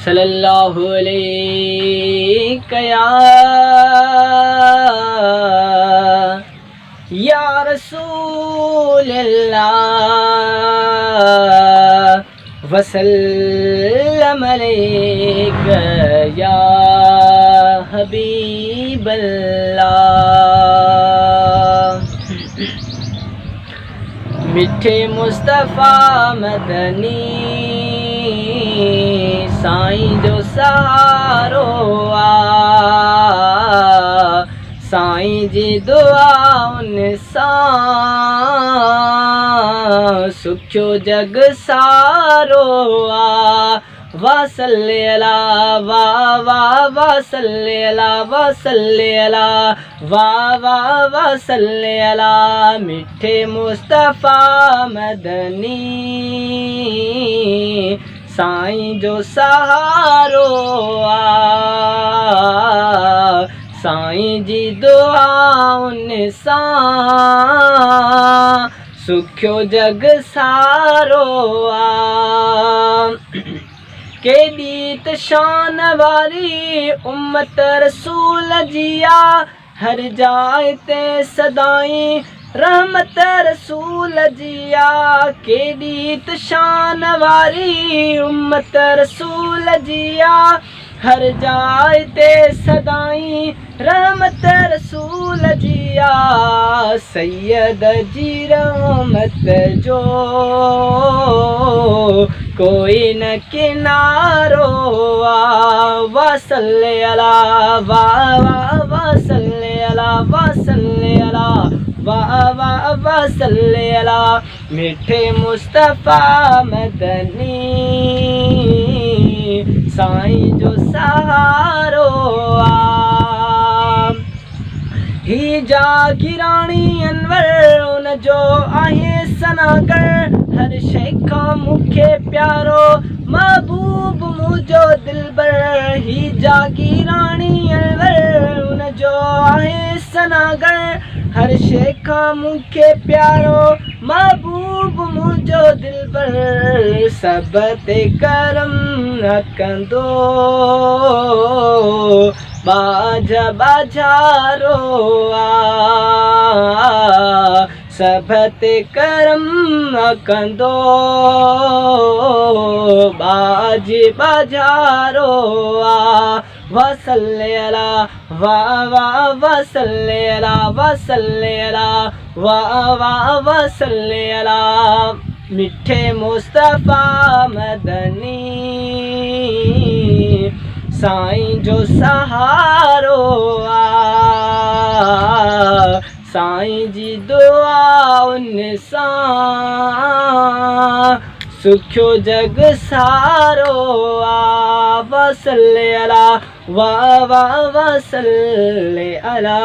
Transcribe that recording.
सल्लल्लाहु अलैहि या रसूल अल्लाह वसल्लम अलैका या हबीब अल्लाह। मिठे मुस्तफ़ा मदनी साईं जो सहारो आ, साईं जी दुआउनि सां सुखियो जग सारो आ। वा सल्ले अला वाह वाह वाह सल्ले अला वाह सल्ले अला वाह वाह वाह सल्ले अला। मिठे मुस्तफ़ा मदनी साईं जो सहारो आ, साईं जी दुआउनि सां सुखियो जग सारो आ। केॾी त शान वारी उम्मत रसूल जी आ, हर जाइ ते सदाईं रहमत रसूल जी आ। केॾी त शान वारी उम्मत रसूल जी आ, हर जाइ ते सदाईं रहमत रसूल जी आ। सैयद जी रहमत जो कोई न किनारो आ। वा सल्ले अला वाह वाह वाह सल्ले अला वाह सल्ले अला वाह वाह वाह सल्ले अला। मिठे मुस्तफ़ा मदनी साईं जो सहारो आ। ही जागिराणी अनवर उन जो आहे सनागर, हर शइ खां मूंखे प्यारो महबूब मुंहिंजो दिलबर। ही जागिराणी अनवर उन जो आहे सनागर, हर शइ खां मूंखे प्यारो महबूब मुंहिंजो दिलबर। सब ते करम न कंदो बाज बाजारो आ, सब ते करम न कंदो बाज बाजारो आ। वा सल्ले अला वाह वाह वाह सल्ले अला वाह सल्ले अला वाह वाह वाह सल्ले अला। मिठे मुस्तफ़ा मदनी साईं जो सहारो आ, साईं जी दुआउनि सां सुखियो जग सारो आ। वा सल्ले अला वाह वाह वाह सल्ले अला।